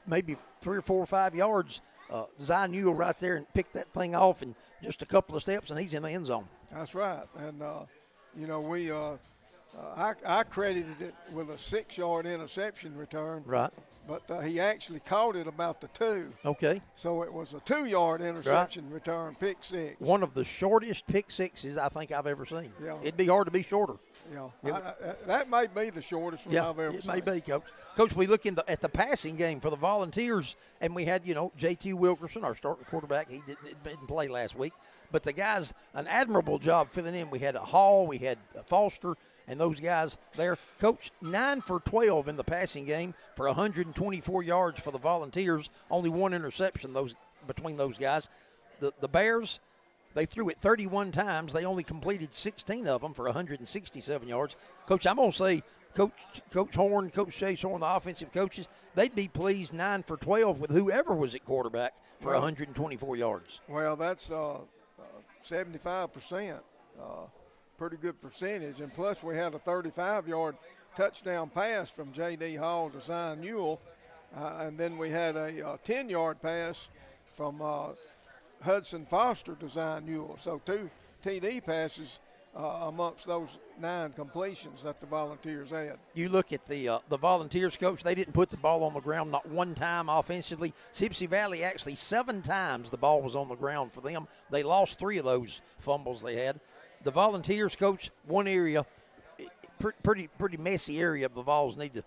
maybe 3 or 4 or 5 yards. Zion Newell right there and picked that thing off in just a couple of steps, and he's in the end zone. That's right. And, we I credited it with a 6-yard interception return. Right. But he actually caught it about the 2. Okay. So it was a 2-yard interception return, pick 6. One of the shortest pick sixes I think I've ever seen. Yeah. It'd be hard to be shorter. Yeah. That may be the shortest one I've ever seen. It may be, Coach. Coach, we look at the passing game for the Volunteers, and we had, J.T. Wilkerson, our starting quarterback. He didn't play last week. But the guys, an admirable job filling in. We had a Hall, we had Foster, and those guys there. Coach, 9 for 12 in the passing game for 124 yards for the Volunteers. Only 1 interception between those guys. The Bears, they threw it 31 times. They only completed 16 of them for 167 yards. Coach, I'm going to say Coach Horn, Coach Chase Horn, the offensive coaches, they'd be pleased 9 for 12 with whoever was at quarterback for 124 yards. Well, that's 75%. Pretty good percentage. And plus we had a 35-yard touchdown pass from J.D. Hall to Zion Newell. And then we had a 10-yard pass from Hudson Foster to Zion Newell. So 2 TD passes amongst those 9 completions that the Volunteers had. You look at the Volunteers, Coach, they didn't put the ball on the ground not one time offensively. Sipsey Valley actually 7 times the ball was on the ground for them. They lost 3 of those fumbles they had. The Volunteers, Coach, one area, pretty messy area of the Vols need to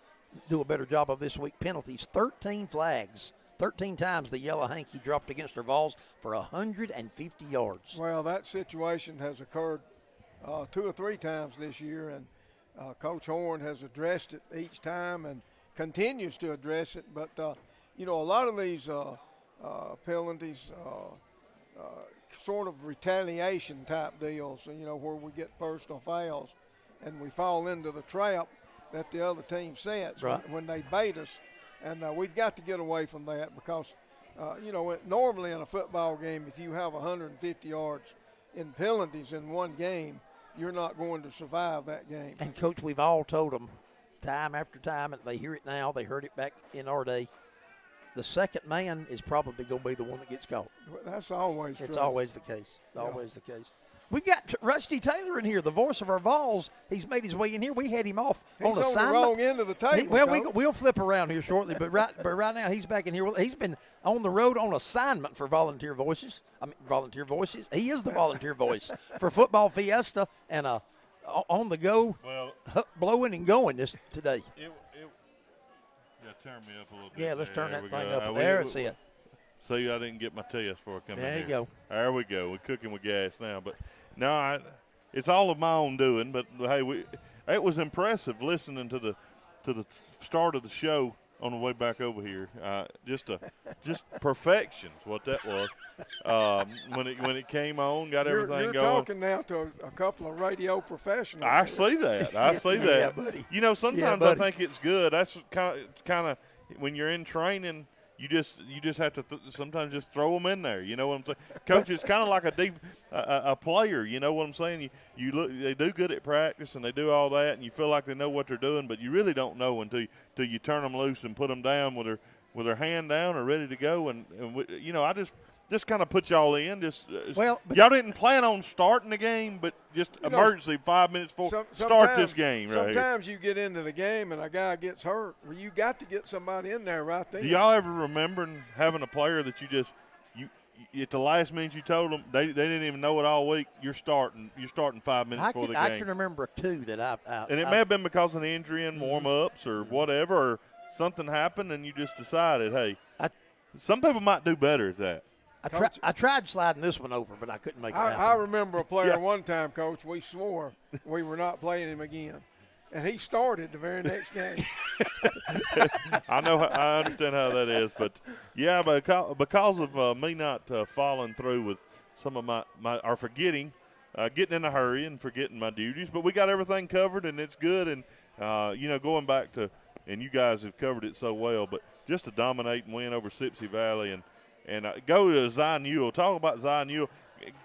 do a better job of this week. Penalties, 13 flags. 13 times the yellow hanky dropped against their Vols for 150 yards. Well, that situation has occurred 2 or 3 times this year, and Coach Horn has addressed it each time and continues to address it. But, a lot of these penalties, sort of retaliation type deals, where we get personal fouls and we fall into the trap that the other team sets when they bait us. And we've got to get away from that because, normally in a football game, if you have 150 yards in penalties in one game, you're not going to survive that game. And, Coach, we've all told them time after time, and they hear it now, they heard it back in our day, the second man is probably going to be the one that gets caught. That's always true. It's always the case. Always the case. We've got Rusty Taylor in here, the voice of our Vols. He's made his way in here. We had him off on assignment. He's on the wrong end of the table. We'll flip around here shortly, but right now he's back in here. He's been on the road on assignment for Volunteer Voices. Volunteer Voices. He is the volunteer voice for Football Fiesta and on the go, blowing and going today. Turn me up a little bit. Yeah, let's turn that thing up. There it's it. See, I didn't get my test before I come in here. There you go. There we go. We're cooking with gas now. But, no, it's all of my own doing. But, hey, it was impressive listening to the start of the show on the way back over here. Just perfection is what that was. When it came on, got everything you're going. You're talking now to a couple of radio professionals. I see that. I see that. Yeah, buddy. Sometimes I think it's good. That's kind of when you're in training, you just have to sometimes just throw them in there. You know what I'm saying? Coach, it's kind of like a player. You know what I'm saying? You look, they do good at practice and they do all that, and you feel like they know what they're doing, but you really don't know until you turn them loose and put them down with their hand down or ready to go. And I just kind of put y'all in. Y'all didn't plan on starting the game, but just emergency 5 minutes before start this game. Sometimes you get into the game and a guy gets hurt. Well, you got to get somebody in there right there. Do y'all ever remember having a player that you at the last minute you told them they didn't even know it all week? You're starting 5 minutes before the game. I can remember 2 that and it may have been because of an injury in warm-ups or whatever, or something happened and you just decided, hey, some people might do better at that. I tried sliding this one over, but I couldn't make it happen. I remember a player one time, Coach, we swore we were not playing him again. And he started the very next game. I understand how that is. But, yeah, because of me not following through with some of my or forgetting, getting in a hurry and forgetting my duties. But we got everything covered, and it's good. And, going back to – and you guys have covered it so well, but just to dominate and win over Sipsey Valley and go to Zion Newell. Talk about Zion Newell.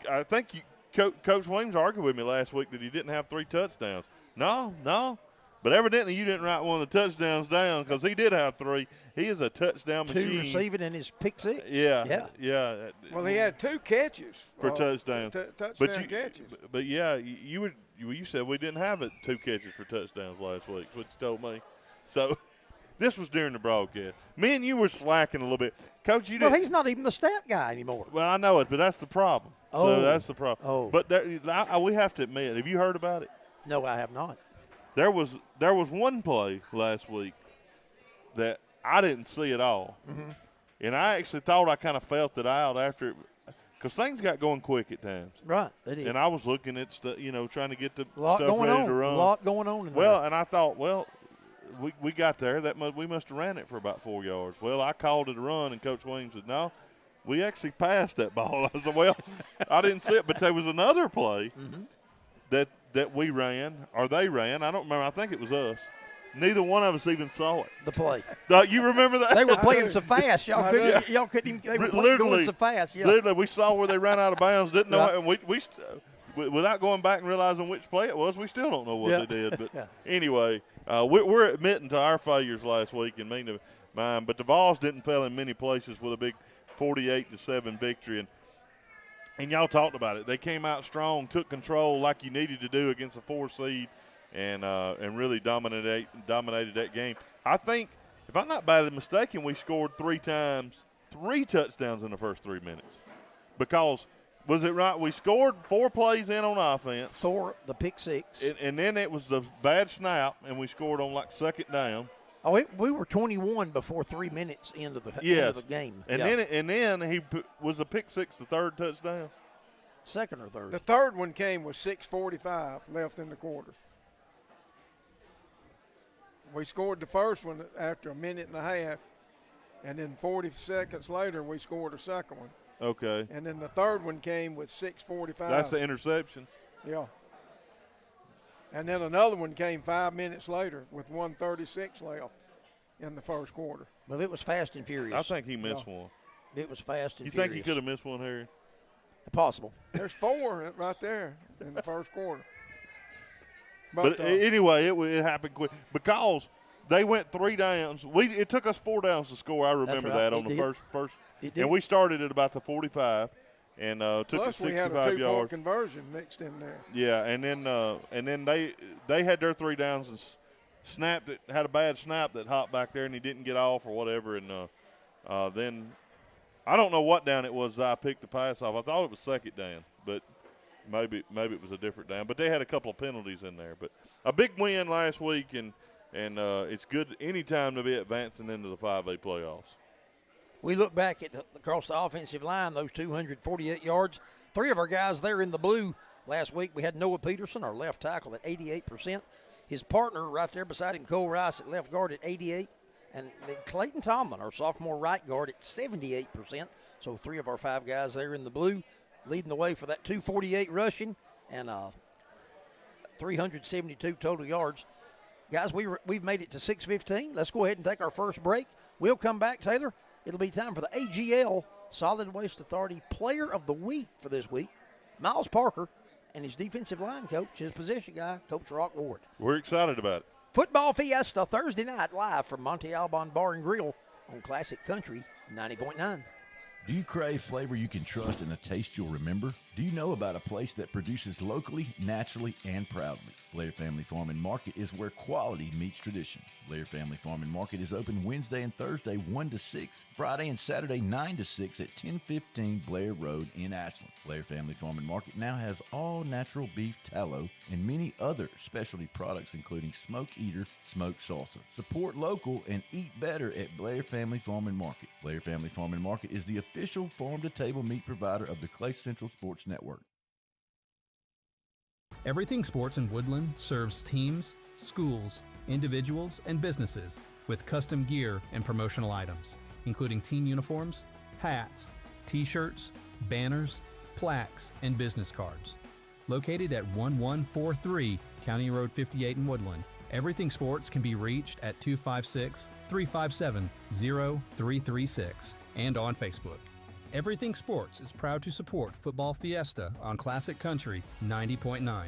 I think Coach Williams argued with me last week that he didn't have 3 touchdowns. No. But evidently you didn't write one of the touchdowns down because he did have 3. He is a touchdown machine. 2 receiving in his pick 6. Yeah. Well, he had 2 catches for touchdowns. Touchdown catches. But yeah, you said we didn't have 2 catches for touchdowns last week, which you told me. So this was during the broadcast. Me and you were slacking a little bit. Coach, you didn't. Well, he's not even the stat guy anymore. Well, I know it, but that's the problem. So that's the problem. Oh. But we have to admit, have you heard about it? No, I have not. There was one play last week that I didn't see at all. Mm-hmm. And I actually thought I kind of felt it out after – because things got going quick at times. Right, they did. And I was looking at stuff, trying to get the lot stuff going ready on. to run. A lot going on in well, there. and I thought, we got there. We must have ran it for about 4 yards. Well, I called it a run, and Coach Williams said, no, we actually passed that ball. I said, well, I didn't see it. But there was another play that we ran, or they ran. I don't remember. I think it was us. Neither one of us even saw it. The play. You remember that? They were playing so fast. Y'all couldn't even. They were going so fast. Yeah. Literally, we saw where they ran out of bounds. Didn't know, and we without going back and realizing which play it was, we still don't know what they did. But anyway, we're admitting to our failures last week and mine. But the Vols didn't fail in many places with a big 48-7 victory. And y'all talked about it. They came out strong, took control like you needed to do against a 4 seed. And really dominated that game. I think, if I'm not badly mistaken, we scored 3 touchdowns in the first 3 minutes. Because, was it right? We scored 4 plays in on offense. 4, the pick 6. And then it was the bad snap, and we scored on like 2nd down. Oh, we were 21 before 3 minutes into the game. And then he was a pick 6, the 3rd touchdown. 2nd or 3rd? The 3rd one came with 6:45 left in the quarter. We scored the first one after a minute and a half, and then 40 seconds later we scored a second one. Okay. And then the 3rd one came with 6:45. That's the interception. Yeah. And then another one came 5 minutes later with 1:36 left in the first quarter. Well, it was fast and furious. I think he missed one. It was fast and you furious. think he could have missed one, Harry? Possible. There's 4 right there in the first quarter. But anyway, it happened quick because they went 3 downs. It took us 4 downs to score. I remember that on the first. And we started at about the 45 and took it 65 yards. Plus we had a 2-point conversion mixed in there. Yeah, and then they had their 3 downs and snapped it. Had a bad snap that hopped back there and he didn't get off or whatever. And then I don't know what down it was that I picked the pass off. I thought it was 2nd down, but. Maybe it was a different down, but they had a couple of penalties in there. But a big win last week, and it's good any time to be advancing into the 5A playoffs. We look back at across the offensive line, those 248 yards. 3 of our guys there in the blue last week. We had Noah Peterson, our left tackle, at 88%. His partner right there beside him, Cole Rice, at left guard at 88%. And Clayton Tomlin, our sophomore right guard, at 78%. So 3 of our 5 guys there in the blue, leading the way for that 248 rushing and 372 total yards. Guys, we've made it to 6:15. Let's go ahead and take our first break. We'll come back, Taylor. It'll be time for the AGL Solid Waste Authority Player of the Week for this week. Miles Parker and his defensive line coach, his position guy, Coach Rock Ward. We're excited about it. Football Fiesta Thursday night live from Monte Alban Bar and Grill on Classic Country 90.9. Do you crave flavor you can trust and a taste you'll remember? Do you know about a place that produces locally, naturally, and proudly? Blair Family Farm and Market is where quality meets tradition. Blair Family Farm and Market is open Wednesday and Thursday 1 to 6, Friday and Saturday 9 to 6 at 1015 Blair Road in Ashland. Blair Family Farm and Market now has all natural beef tallow and many other specialty products including Smoke Eater smoked salsa. Support local and eat better at Blair Family Farm and Market. Blair Family Farm and Market is the official farm-to-table meat provider of the Clay Central Sports Network. Everything Sports in Woodland serves teams, schools, individuals, and businesses with custom gear and promotional items, including team uniforms, hats, t-shirts, banners, plaques, and business cards. Located at 1143 County Road 58 in Woodland, Everything Sports can be reached at 256-357-0336 and on Facebook. Everything Sports is proud to support Football Fiesta on Classic Country 90.9.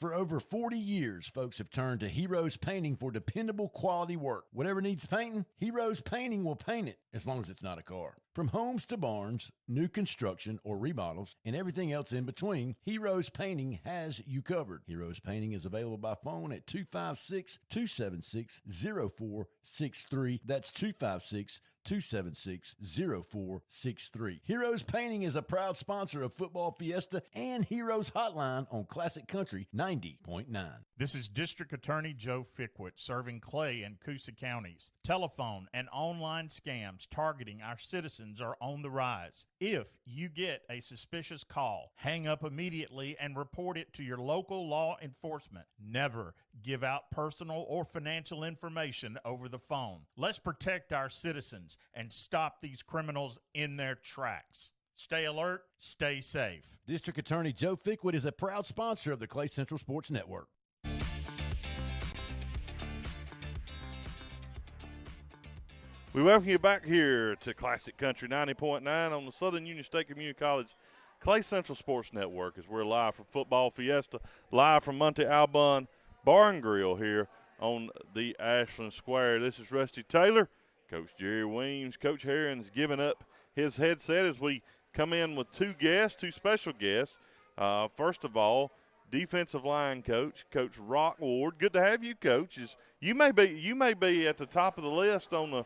For over 40 years, folks have turned to Heroes Painting for dependable quality work. Whatever needs painting, Heroes Painting will paint it, as long as it's not a car. From homes to barns, new construction or remodels, and everything else in between, Heroes Painting has you covered. Heroes Painting is available by phone at 256-276-0463. That's 256-276-0463. Heroes Painting is a proud sponsor of Football Fiesta and Heroes Hotline on Classic Country 90.9. This is District Attorney Joe Fickwit serving Clay and Coosa counties. Telephone and online scams targeting our citizens are on the rise. If you get a suspicious call, hang up immediately and report it to your local law enforcement. Never give out personal or financial information over the phone. Let's protect our citizens and stop these criminals in their tracks. Stay alert, stay safe. District Attorney Joe Fickwit is a proud sponsor of the Clay Central Sports Network. We welcome you back here to Classic Country 90.9 on the Southern Union State Community College Clay Central Sports Network, as we're live from Football Fiesta, live from Monte Alban Bar and Grill here on the Ashland Square. This is Rusty Taylor, Coach Jerry Weems. Coach Herron's giving up his headset as we come in with two special guests. First of all, defensive line coach, Coach Rock Ward. Good to have you, Coach. You may be at the top of the list on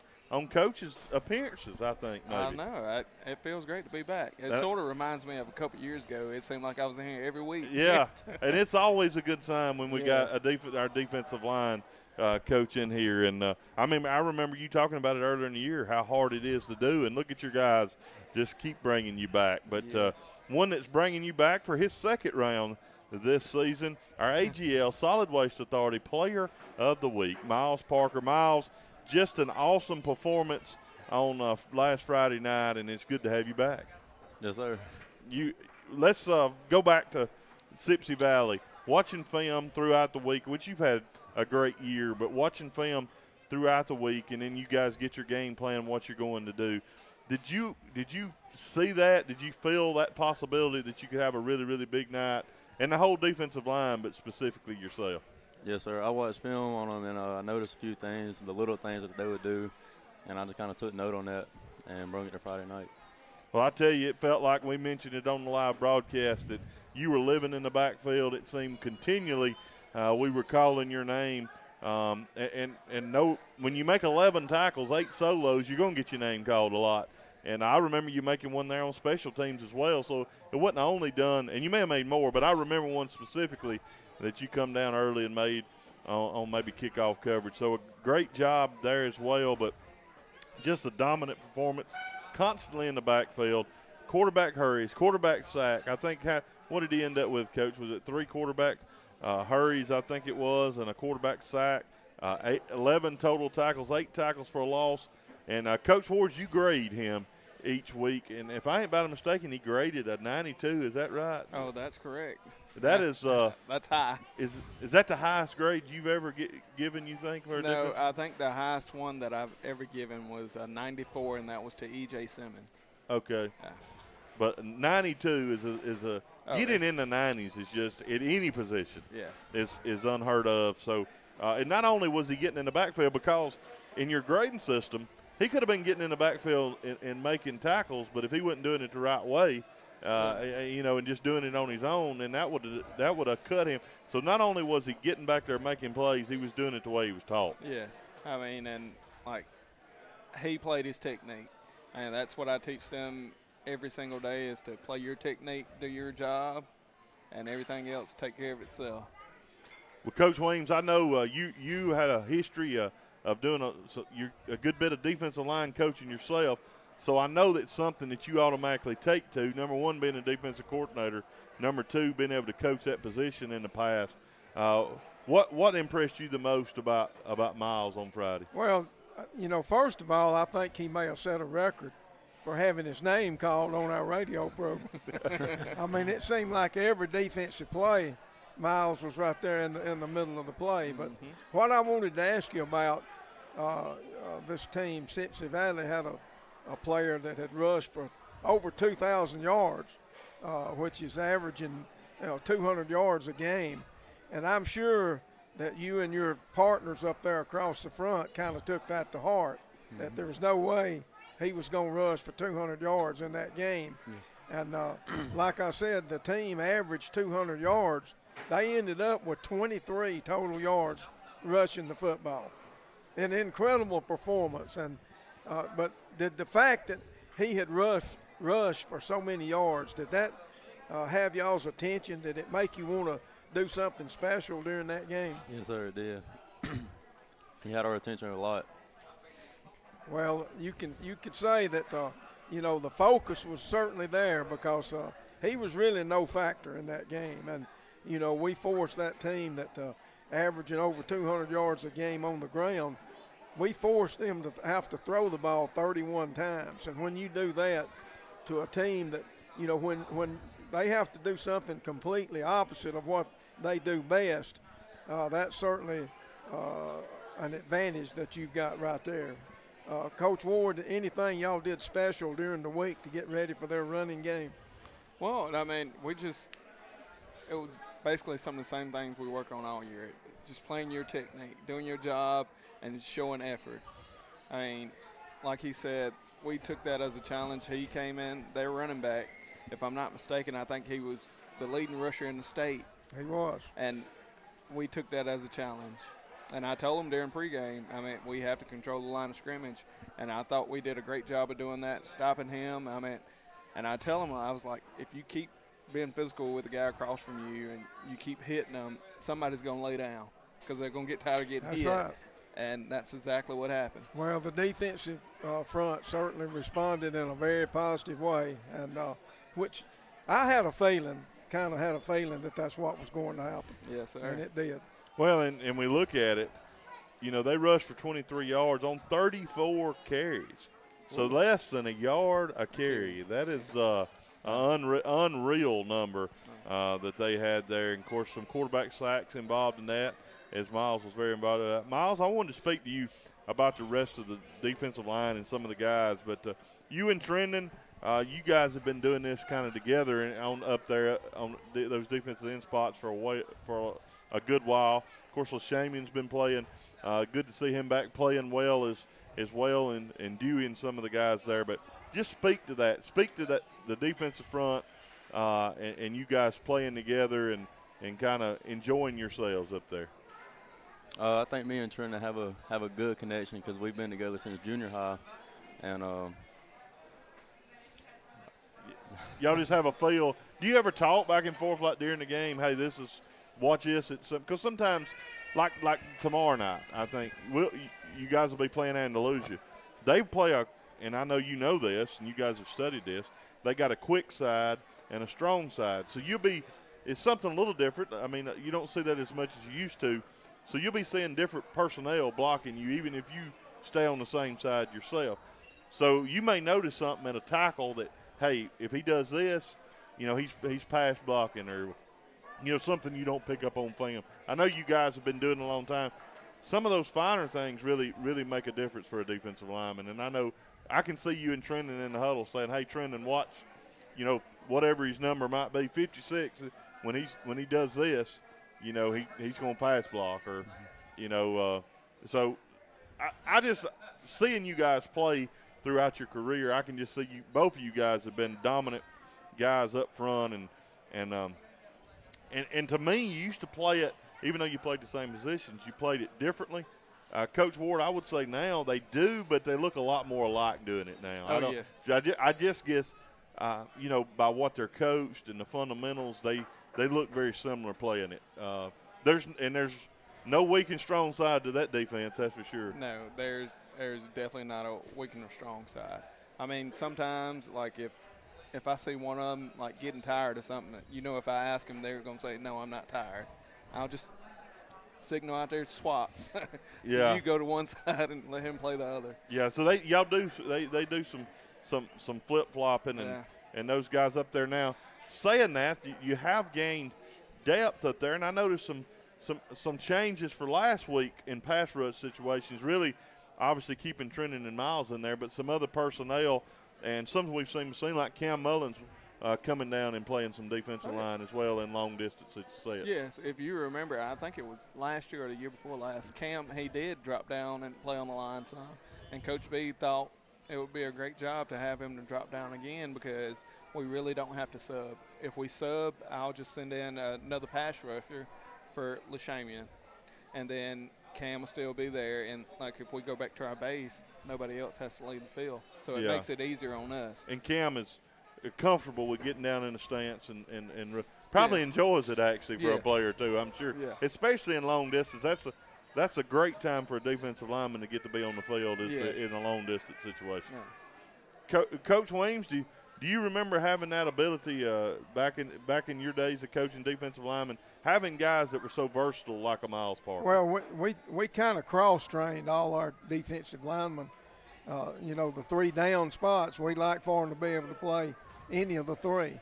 coaches' appearances, I think. Maybe. I know. It feels great to be back. It sort of reminds me of a couple years ago. It seemed like I was in here every week. Yeah, and it's always a good sign when we got our defensive line coach in here. And, I remember you talking about it earlier in the year, how hard it is to do. And look at your guys just keep bringing you back. But one that's bringing you back for his second round this season, our AGL Solid Waste Authority Player of the Week, Miles Parker. Miles, just an awesome performance on last Friday night, and it's good to have you back. Yes, sir. Let's go back to Sipsey Valley. Watching film throughout the week, which you've had a great year, but watching film throughout the week, and then you guys get your game plan, what you're going to do. Did you see that? Did you feel that possibility that you could have a really, really big night, and the whole defensive line, but specifically yourself? Yes, sir. I watched film on them, and I noticed a few things, the little things that they would do, and I just kind of took note on that and brought it to Friday night. Well, I tell you, it felt like we mentioned it on the live broadcast that you were living in the backfield. It seemed continually we were calling your name. When you make 11 tackles, 8 solos, you're going to get your name called a lot. And I remember you making one there on special teams as well. So it wasn't only done, and you may have made more, but I remember one specifically that you come down early and made on maybe kickoff coverage. So a great job there as well, but just a dominant performance, constantly in the backfield. Quarterback hurries, quarterback sack. I think what did he end up with, Coach? Was it 3 quarterback hurries, I think it was, and a quarterback sack, 11 total tackles, 8 tackles for a loss. And Coach Ward, you grade him each week, and if I ain't about mistaken, he graded a 92. Is that right? Oh, that's correct. That's high. Is that the highest grade you've ever given, you think? For a No, defense? I think the highest one that I've ever given was a 94, and that was to E.J. Simmons. Okay. But 92 is a getting in the 90s is just at any position. Yes. Is unheard of. So, and not only was he getting in the backfield, because in your grading system, he could have been getting in the backfield and making tackles, but if he wasn't doing it the right way, and just doing it on his own, then that would have cut him. So not only was he getting back there making plays, he was doing it the way he was taught. Yes. He played his technique, and that's what I teach them every single day is to play your technique, do your job, and everything else take care of itself. Well, Coach Weems, I know you had a history of doing a good bit of defensive line coaching yourself. So I know that's something that you automatically take to. Number one, being a defensive coordinator. Number two, being able to coach that position in the past. What impressed you the most about Miles on Friday? Well, first of all, I think he may have set a record for having his name called on our radio program. It seemed like every defensive play, Miles was right there in the middle of the play. But what I wanted to ask you about this team, Sipsey Valley had a player that had rushed for over 2,000 yards, which is averaging 200 yards a game. And I'm sure that you and your partners up there across the front kind of took that to heart, that there was no way he was going to rush for 200 yards in that game. Yes. And like I said, the team averaged 200 yards. They ended up with 23 total yards rushing the football. An incredible performance. And but did the fact that he had rushed for so many yards, did that have y'all's attention? Did it make you want to do something special during that game? Yes, sir, it did. He had our attention a lot. Well, you could say that the focus was certainly there because he was really no factor in that game, and we forced that team that averaging over 200 yards a game on the ground. We forced them to have to throw the ball 31 times, and when you do that to a team that when they have to do something completely opposite of what they do best, that's certainly an advantage that you've got right there. Coach Ward, anything y'all did special during the week to get ready for their running game? Well, I mean, it was basically some of the same things we work on all year. Just playing your technique, doing your job, and showing effort. I mean, like he said, we took that as a challenge. He came in, their running back. If I'm not mistaken, I think he was the leading rusher in the state. He was. And we took that as a challenge. And I told him during pregame, I mean, we have to control the line of scrimmage. And I thought we did a great job of doing that, stopping him. I mean, and I tell him, I was like, if you keep being physical with the guy across from you and you keep hitting them, somebody's going to lay down because they're going to get tired of getting hit. That's right. And that's exactly what happened. Well, the defensive front certainly responded in a very positive way, and which I had a feeling that that's what was going to happen. Yes, sir. And it did. Well, and we look at it, they rushed for 23 yards on 34 carries. So less than a yard a carry. That is an unreal number that they had there. And, of course, some quarterback sacks involved in that, as Miles was very involved in that. Miles, I wanted to speak to you about the rest of the defensive line and some of the guys. But you and Trendon, you guys have been doing this kind of together up there on those defensive end spots for a good while. Of course, LaShamian's been playing. Good to see him back playing well as well, and Dewey and some of the guys there. But just speak to that. Speak to that, the defensive front, and you guys playing together and kind of enjoying yourselves up there. I think me and Trent have a good connection because we've been together since junior high, and y'all just have a feel. Do you ever talk back and forth like during the game? Hey, watch this. Because sometimes, like tomorrow night, I think you guys will be playing Andalusia. They play and I know you know this, and you guys have studied this. They got a quick side and a strong side, so it's something a little different. I mean, you don't see that as much as you used to. So you'll be seeing different personnel blocking you, even if you stay on the same side yourself. So you may notice something at a tackle that, hey, if he does this, he's pass blocking, or something you don't pick up on film. I know you guys have been doing it a long time. Some of those finer things really, really make a difference for a defensive lineman. And I know I can see you and Trendon in the huddle saying, hey, Trendon, watch, whatever his number might be, 56, when he does this, he's going to pass block, or, so I just seeing you guys play throughout your career, I can just see both of you guys have been dominant guys up front, and to me, you used to play it, even though you played the same positions, you played it differently. Coach Ward, I would say now they do, but they look a lot more alike doing it now. Oh, yes. I just guess, by what they're coached and the fundamentals, they look very similar playing it. There's no weak and strong side to that defense, that's for sure. No, there's definitely not a weak and a strong side. I mean, sometimes, like, if I see one of them, like, getting tired of something, if I ask them, they're going to say, no, I'm not tired. I'll just signal out there to swap. Yeah. You go to one side and let him play the other. Yeah, so they do some flip-flopping, and those guys up there now. Saying that, you have gained depth up there, and I noticed some changes for last week in pass rush situations, really obviously keeping Trendon and Miles in there, but some other personnel and something we've seen like Cam Mullins coming down and playing some defensive line as well in long distance sets. Yes, if you remember, I think it was last year or the year before last, Cam, he did drop down and play on the line some. And Coach B thought it would be a great job to have him to drop down again because we really don't have to sub. If we sub, I'll just send in another pass rusher for Lashamian. And then Cam will still be there. And, like, if we go back to our base, nobody else has to leave the field. So it makes it easier on us. And Cam is comfortable with getting down in the stance and probably enjoys it actually for a player too, I'm sure. Yeah. Especially in long distance. That's a great time for a defensive lineman to get to be on the field in a long distance situation. Nice. Coach Weems, do you remember having that ability back in your days of coaching defensive linemen, having guys that were so versatile like a Miles Parker? Well, we kind of cross-trained all our defensive linemen. The 3 down spots, we like for them to be able to play any of the 3.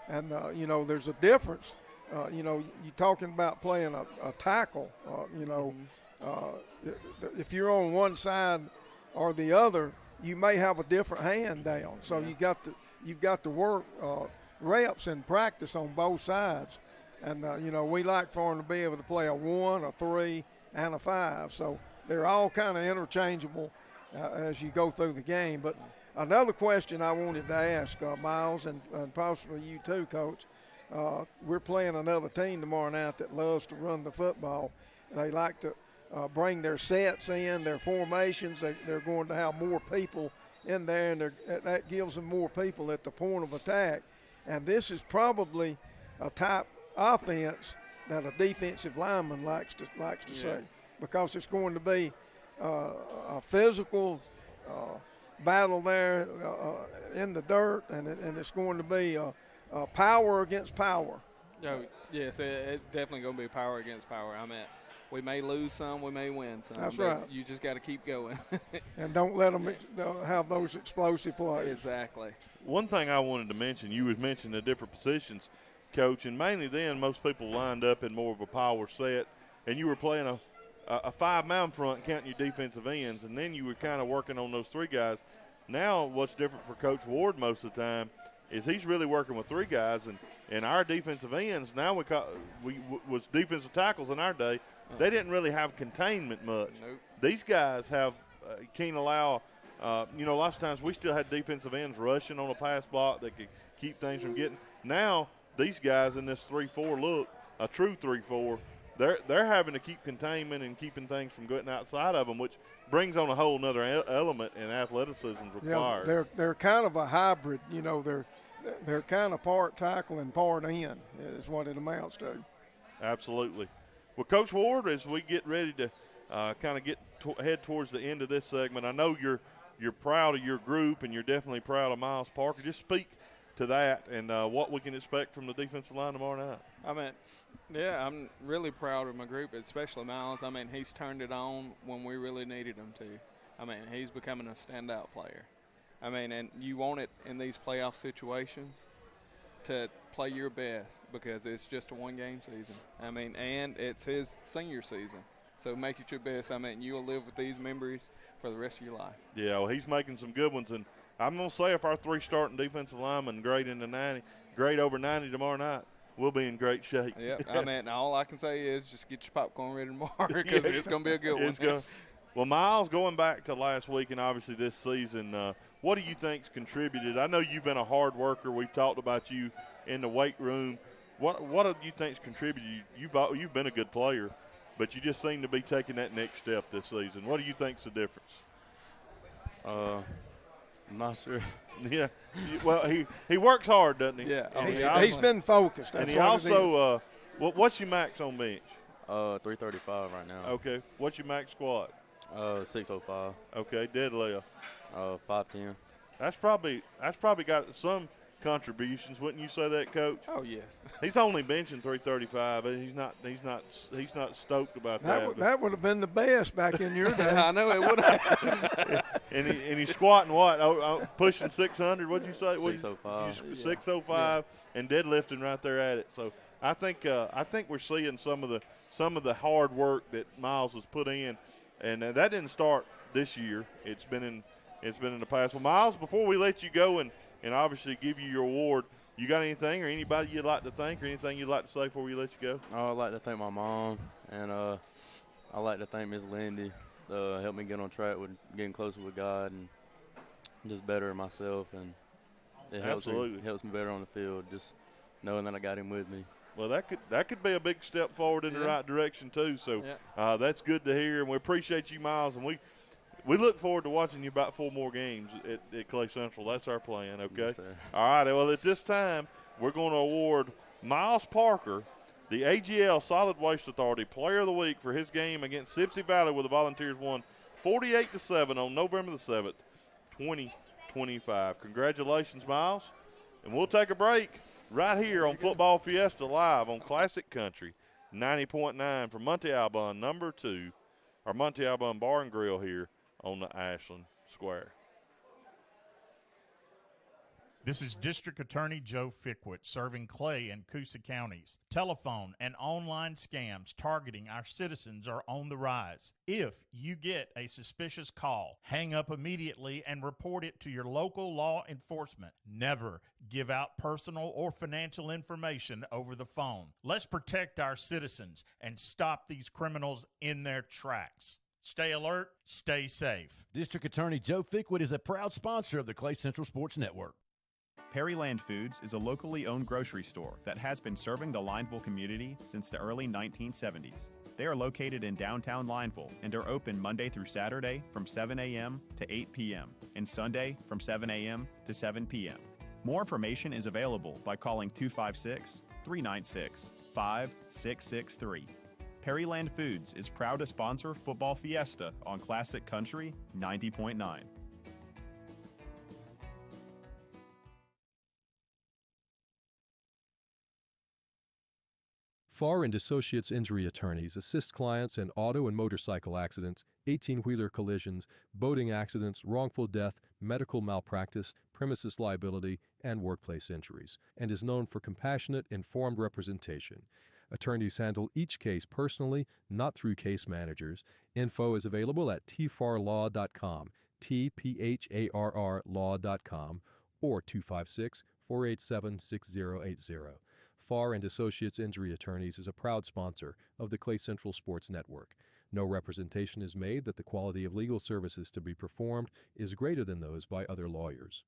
And, there's a difference. You're talking about playing a tackle, if you're on one side or the other, you may have a different hand down. So you've got to work reps and practice on both sides. And, we like for them to be able to play a 1, a 3, and a 5. So they're all kind of interchangeable as you go through the game. But another question I wanted to ask, Miles, and possibly you too, Coach, we're playing another team tomorrow night that loves to run the football. They like to bring their sets in, their formations. They're going to have more people in there, and that gives them more people at the point of attack. And this is probably a type offense that a defensive lineman likes to see, because it's going to be a physical battle there in the dirt, and it's going to be power against power. Oh, yes, it's definitely going to be power against power. I mean, we may lose some, we may win some. That's right. You just got to keep going. And don't let them have those explosive plays. Exactly. One thing I wanted to mention, you was mentioning the different positions, Coach, and mainly then most people lined up in more of a power set, and you were playing a 5-man front counting your defensive ends, and then you were kind of working on those 3 guys. Now what's different for Coach Ward most of the time is he's really working with 3 guys, and our defensive ends, now we was defensive tackles in our day, they didn't really have containment much. Nope. These guys have can't allow lots of times we still had defensive ends rushing on a pass block that could keep things from getting. Now these guys in this 3-4 look, a true 3-4, they're having to keep containment and keeping things from getting outside of them, which brings on a whole nother element in athleticism required. Yeah, they're kind of a hybrid. They're kind of part tackle and part end is what it amounts to. Absolutely. Well, Coach Ward, as we get ready to kind of head towards the end of this segment, I know you're proud of your group and you're definitely proud of Miles Parker. Just speak to that and what we can expect from the defensive line tomorrow night. I mean, I'm really proud of my group, especially Miles. I mean, he's turned it on when we really needed him to. I mean, he's becoming a standout player. I mean, and you want it in these playoff situations to play your best because it's just a 1-game season. I mean, and it's his senior season. So make it your best. I mean, you'll live with these memories for the rest of your life. Yeah, well, he's making some good ones. And I'm going to say if our 3 starting defensive linemen grade over 90 tomorrow night, we'll be in great shape. Yeah, I mean, all I can say is just get your popcorn ready tomorrow because it's going to be a good one. Well, Miles, going back to last week and obviously this season, what do you think's contributed? I know you've been a hard worker. We've talked about you in the weight room. What do you think's contributed? You've been a good player, but you just seem to be taking that next step this season. What do you think's the difference? I'm not sure. Yeah. Well, he works hard, doesn't he? Yeah. He's been focused. That's and he also what's your max on bench? 335 right now. Okay. What's your max squat? 605. Okay. Deadlift? 510. That's probably got some contributions, wouldn't you say that, Coach? Oh yes. He's only benching 335, and he's not stoked about that. That would have been the best back in your day. I know it would have. and he's squatting what? Pushing 600. What'd you say? 605. 605, and deadlifting right there at it. So I think we're seeing some of the hard work that Miles has put in, and that didn't start this year. It's been in the past. Well, Miles, before we let you go and obviously give you your award, You got anything or anybody you'd like to thank or anything you'd like to say before we let you go? I'd like to thank my mom, and I'd like to thank Miss Lindy. Helped me get on track with getting closer with God and just bettering myself, and it helps me better on the field, just knowing that I got him with me. Well, that could be a big step forward in the right direction too. So that's good to hear, and we appreciate you, Miles, and we look forward to watching you about 4 more games at Clay Central. That's our plan. Okay. Yes, sir. All right. Well, at this time, we're going to award Miles Parker the AGL Solid Waste Authority Player of the Week for his game against Sipsey Valley, where the Volunteers won 48-7 on November the 7th, 2025. Congratulations, Miles. And we'll take a break right here on Football Fiesta Live on Classic Country 90.9 from Monte Alban, number 2, our Monte Alban Bar and Grill here on the Ashland Square. This is District Attorney Joe Fickwit serving Clay and Coosa counties. Telephone and online scams targeting our citizens are on the rise. If you get a suspicious call, hang up immediately and report it to your local law enforcement. Never give out personal or financial information over the phone. Let's protect our citizens and stop these criminals in their tracks. Stay alert, stay safe. District Attorney Joe Fickwit is a proud sponsor of the Clay Central Sports Network. Perryland Foods is a locally owned grocery store that has been serving the Lineville community since the early 1970s. They are located in downtown Lineville and are open Monday through Saturday from 7 a.m. to 8 p.m. and Sunday from 7 a.m. to 7 p.m. More information is available by calling 256-396-5663. Perryland Foods is proud to sponsor Football Fiesta on Classic Country 90.9. Farr and Associates Injury Attorneys assist clients in auto and motorcycle accidents, 18-wheeler collisions, boating accidents, wrongful death, medical malpractice, premises liability, and workplace injuries, and is known for compassionate, informed representation. Attorneys handle each case personally, not through case managers. Info is available at tfarlaw.com, tpharr.law.com, or 256-487-6080. Farr and Associates Injury Attorneys is a proud sponsor of the Clay Central Sports Network. No representation is made that the quality of legal services to be performed is greater than those by other lawyers.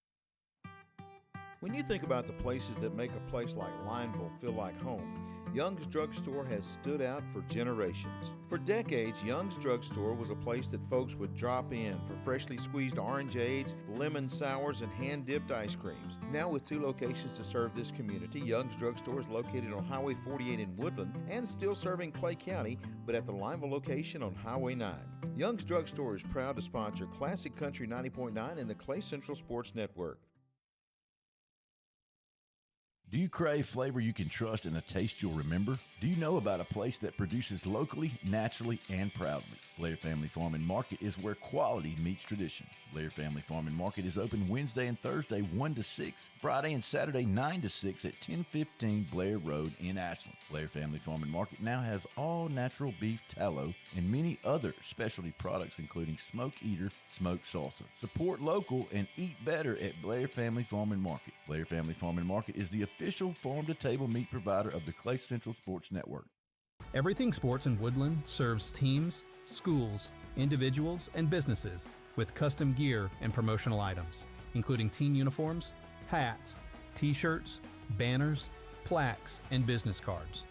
When you think about the places that make a place like Lineville feel like home, Young's Drug Store has stood out for generations. For decades, Young's Drug Store was a place that folks would drop in for freshly squeezed orangeades, lemon sours, and hand-dipped ice creams. Now with 2 locations to serve this community, Young's Drug Store is located on Highway 48 in Woodland and still serving Clay County, but at the Lineville location on Highway 9. Young's Drug Store is proud to sponsor Classic Country 90.9 and the Clay Central Sports Network. Do you crave flavor you can trust and a taste you'll remember? Do you know about a place that produces locally, naturally, and proudly? Blair Family Farm and Market is where quality meets tradition. Blair Family Farm and Market is open Wednesday and Thursday 1 to 6, Friday and Saturday 9 to 6 at 1015 Blair Road in Ashland. Blair Family Farm and Market now has all natural beef tallow and many other specialty products including Smoke Eater smoked salsa. Support local and eat better at Blair Family Farm and Market. Blair Family Farm and Market is the official farm-to-table meat provider of the Clay Central Sports Network. Everything Sports in Woodland serves teams, schools, individuals, and businesses with custom gear and promotional items, including team uniforms, hats, t-shirts, banners, plaques, and business cards.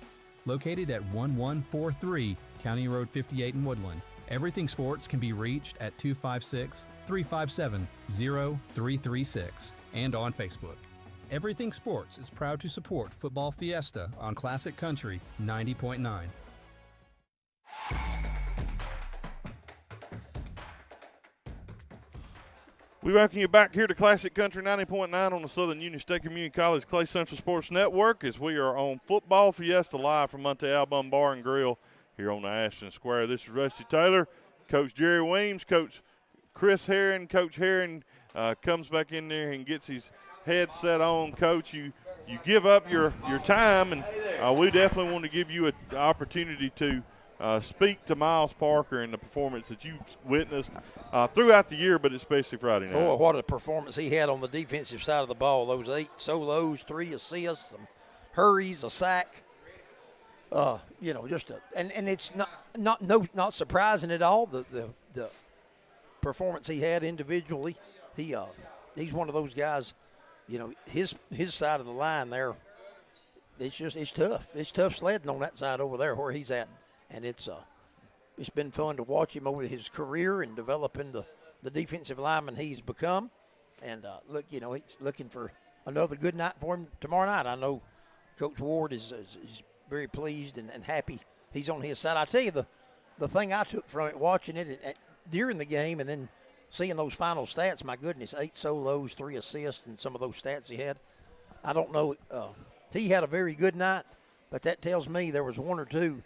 Located at 1143 County Road 58 in Woodland, Everything Sports can be reached at 256-357-0336 and on Facebook. Everything Sports is proud to support Football Fiesta on Classic Country 90.9. We welcome you back here to Classic Country 90.9 on the Southern Union State Community College Clay Central Sports Network as we are on Football Fiesta live from Monte Alban Bar and Grill here on the Ashland Square. This is Rusty Taylor, Coach Jerry Weems, Coach Chris Herron. Coach Herron comes back in there and gets his headset on. Coach, you give up your time, and we definitely want to give you an opportunity to speak to Miles Parker and the performance that you've witnessed throughout the year, but especially Friday night. Boy, what a performance he had on the defensive side of the ball. Those 8 solos, 3 assists, some hurries, a sack. And it's not surprising at all the performance he had individually. He's one of those guys. His side of the line there. It's tough. It's tough sledding on that side over there where he's at, and it's been fun to watch him over his career and developing the defensive lineman he's become. And he's looking for another good night for him tomorrow night. I know Coach Ward is very pleased and happy he's on his side. I tell you, the thing I took from it, watching it during the game and then seeing those final stats, my goodness, 8 solos, 3 assists, and some of those stats he had. I don't know. He had a very good night, but that tells me there was 1 or 2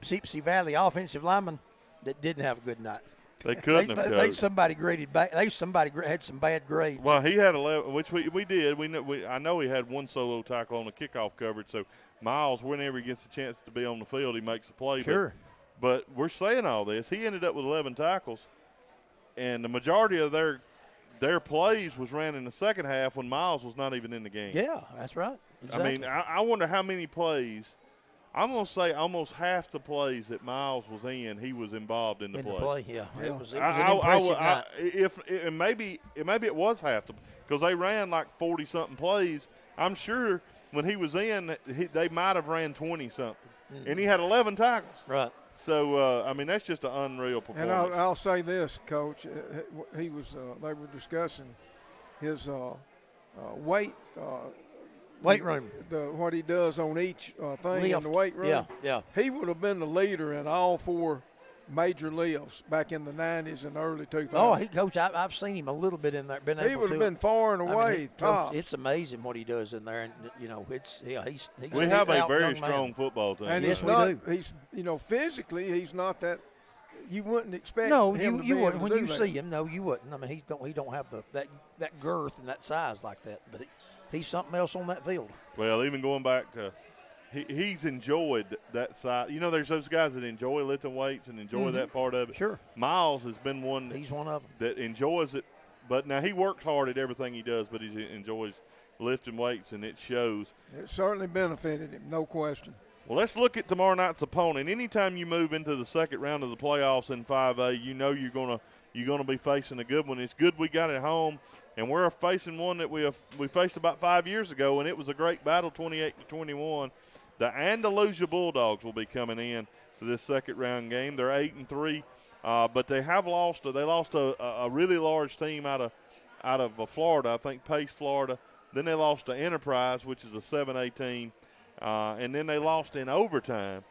Poughkeepsie Valley offensive linemen that didn't have a good night. They couldn't have. Somebody graded back. Somebody had some bad grades. Well, he had 11, which we did. I know he had 1 solo tackle on the kickoff coverage. So Miles, whenever he gets a chance to be on the field, he makes a play. Sure. But we're saying all this. He ended up with 11 tackles, and the majority of their plays was ran in the second half when Miles was not even in the game. Yeah, that's right. Exactly. I mean, I wonder how many plays. I'm going to say almost half the plays that Miles was in, he was involved in the play. Yeah. It was an impressive night. Maybe it was half because they ran like 40-something plays. I'm sure when he was in, they might have ran 20-something. Mm-hmm. And he had 11 tackles. Right. So, that's just an unreal performance. And I'll say this, Coach. They were discussing his weight room. What he does on each thing Lift. in the weight room. Yeah. He would have been the leader in all 4 major lifts back in the 90s and early 2000s. Oh, Coach, I've seen him a little bit in there. He would have been far and away top. It's amazing what he does in there, and he's we have a very strong strong football team. And yes, he's physically he's not that. You wouldn't expect. No, him you wouldn't when you that. see him. No, you wouldn't. I mean, he don't have that girth and that size like that, but he's something else on that field. Well, even going back to. He's enjoyed that side. There's those guys that enjoy lifting weights and enjoy that part of it. Sure. Miles has been one. He's one of them that enjoys it. But now he works hard at everything he does, but he enjoys lifting weights, and it shows. It certainly benefited him, no question. Well, let's look at tomorrow night's opponent. Anytime you move into the second round of the playoffs in 5A, you're gonna be facing a good one. It's good we got it home, and we're facing one that we faced about 5 years ago, and it was a great battle, 28-21. The Andalusia Bulldogs will be coming in for this second round game. They're 8-3, but they have lost. They lost a really large team out of Florida, I think Pace, Florida. Then they lost to Enterprise, which is a 7A team, and then they lost in overtime.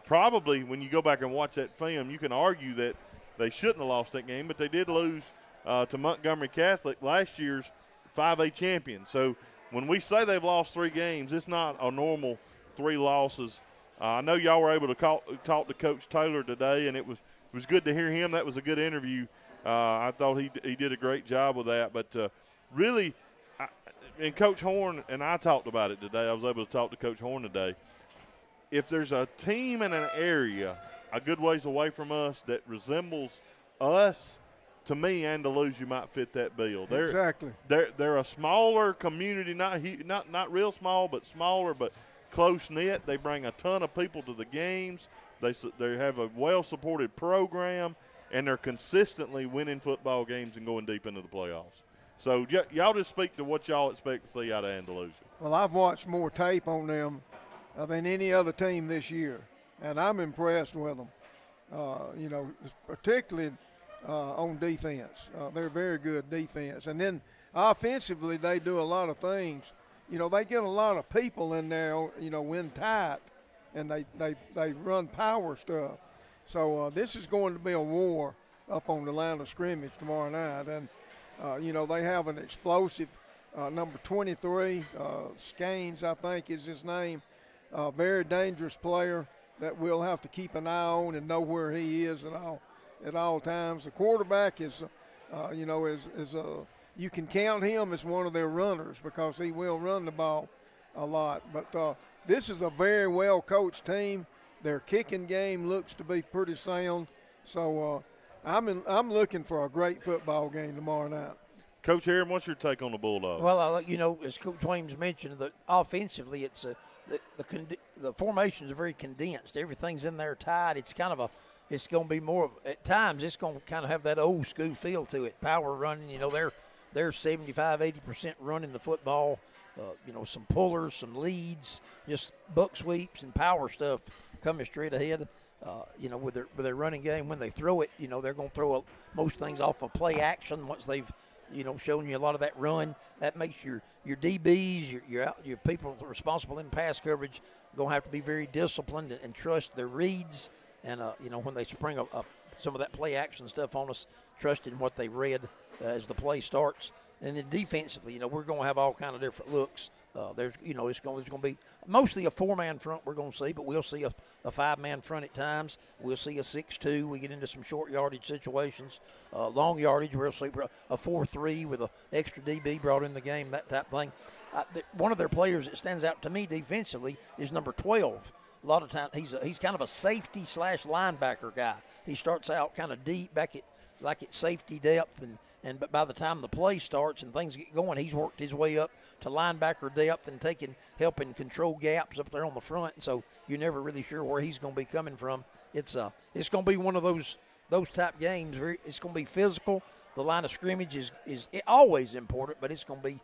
Probably when you go back and watch that film, you can argue that they shouldn't have lost that game, but they did lose to Montgomery Catholic, last year's 5A champion. So when we say they've lost 3 games, it's not a normal 3 losses. I know y'all were able to talk to Coach Taylor today, and it was good to hear him. That was a good interview. I thought he did a great job with that. But really, and Coach Horn and I talked about it today. I was able to talk to Coach Horn today. If there's a team in an area a good ways away from us that resembles us, to me, Andalusia might fit that bill. Exactly. They're a smaller community, not real small, but smaller, but close-knit. They bring a ton of people to the games. They have a well-supported program, and they're consistently winning football games and going deep into the playoffs. So y'all just speak to what y'all expect to see out of Andalusia. Well, I've watched more tape on them than any other team this year, and I'm impressed with them, particularly on defense. They're very good defense. And then offensively, they do a lot of things. They get a lot of people in there, when tight, and they run power stuff. So this is going to be a war up on the line of scrimmage tomorrow night. And, they have an explosive number 23, Scaines, I think is his name, very dangerous player that we'll have to keep an eye on and know where he is at all times. The quarterback is you can count him as one of their runners because he will run the ball a lot. But this is a very well-coached team. Their kicking game looks to be pretty sound. So I'm looking for a great football game tomorrow night. Coach Aaron, what's your take on the Bulldogs? Well, as Coach Williams mentioned, that offensively, it's the formations are very condensed. Everything's in there tight. It's it's going to be more at times. It's going to kind of have that old school feel to it. Power running. They're 75-80% running the football. Some pullers, some leads, just buck sweeps and power stuff coming straight ahead. With their running game, when they throw it, they're going to throw most things off of play action once they've showing you a lot of that run. That makes your DBs, your people responsible in pass coverage, going to have to be very disciplined and trust their reads. And when they spring some of that play action stuff on us, trust in what they read as the play starts. And then defensively, we're going to have all kind of different looks. It's going to be mostly a 4-man front we're going to see, but we'll see a 5-man front at times. We'll see a 6-2. We get into some short yardage situations. Long yardage, we'll see a 4-3 with an extra DB brought in the game, that type of thing. One of their players that stands out to me defensively is number 12. A lot of times he's kind of a safety / linebacker guy. He starts out kind of deep back at safety depth, but by the time the play starts and things get going, he's worked his way up to linebacker depth and helping control gaps up there on the front. And so you're never really sure where he's going to be coming from. It's going to be one of those type games. It's going to be physical. The line of scrimmage is always important, but it's going to be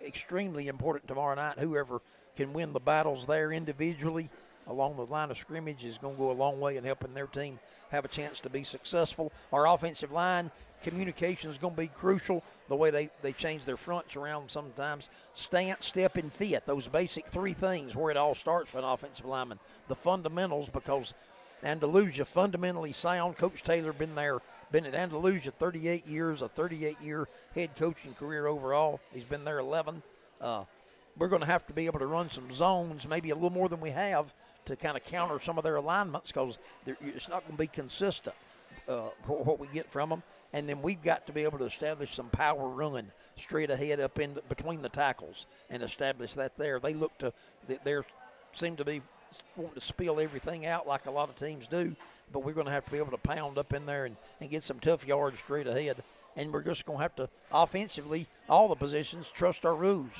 extremely important tomorrow night. Whoever can win the battles there individually along the line of scrimmage is going to go a long way in helping their team have a chance to be successful. Our offensive line communication is going to be crucial, the way they change their fronts around sometimes. Stance, step, and fit, those basic 3 things where it all starts for an offensive lineman. The fundamentals, because Andalusia fundamentally sound. Coach Taylor been at Andalusia 38 years, a 38-year head coaching career overall. He's been there 11. We're going to have to be able to run some zones, maybe a little more than we have, to kind of counter some of their alignments, because it's not going to be consistent what we get from them. And then we've got to be able to establish some power run straight ahead up in between the tackles and establish that there. They seem to be wanting to spill everything out like a lot of teams do, but we're going to have to be able to pound up in there and get some tough yards straight ahead. And we're just going to have to, offensively, all the positions, trust our rules.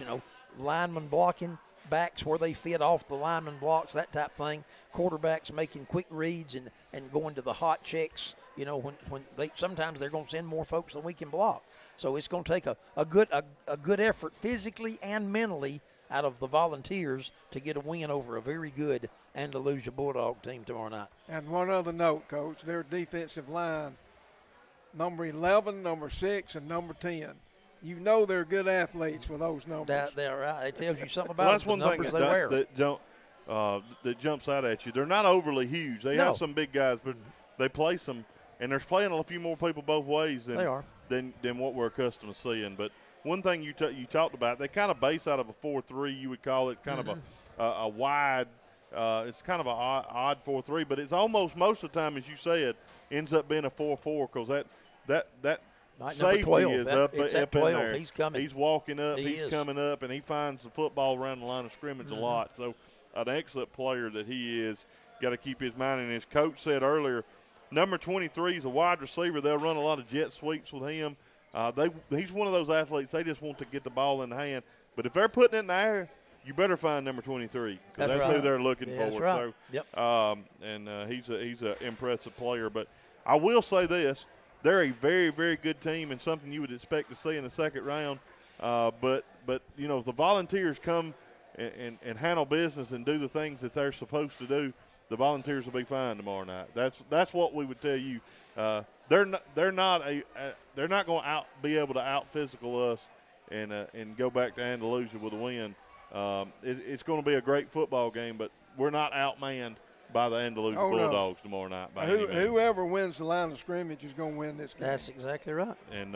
Linemen blocking, backs where they fit off the lineman blocks, that type of thing. Quarterbacks making quick reads and going to the hot checks. When sometimes they're going to send more folks than we can block. So it's going to take a good effort physically and mentally out of the Volunteers to get a win over a very good Andalusia Bulldog team tomorrow night. And one other note, Coach, their defensive line, number 11, number 6, and number 10. They're good athletes with those numbers. They're right. It tells you something about the numbers they wear. That jumps out at you. They're not overly huge. They have some big guys, but they place them, and they're playing a few more people both ways than what we're accustomed to seeing. But one thing you talked about, they kind of base out of a 4-3. You would call it kind of a wide. It's kind of an odd 4-3, but it's almost most of the time, as you said, ends up being a 4-4 because that safety 12. is up in 12. there. He's coming. He's walking up. He's coming up, and he finds the football around the line of scrimmage a lot. So an excellent player that he is. Got to keep his mind. And as Coach said earlier, number 23 is a wide receiver. They'll run a lot of jet sweeps with him. He's one of those athletes, they just want to get the ball in the hand. But if they're putting it in the air, you better find number 23 because that's right. who they're looking for. That's right. So, yep. He's an impressive player. But I will say this. They're a very, very good team and something you would expect to see in the second round. But if the Volunteers come and handle business and do the things that they're supposed to do, the Volunteers will be fine tomorrow night. That's what we would tell you. They're not going to be able to out physical us and go back to Andalusia with a win. It's going to be a great football game, but we're not outmanned by the Andalusia Bulldogs tomorrow night. Whoever wins the line of scrimmage is going to win this game. That's exactly right. And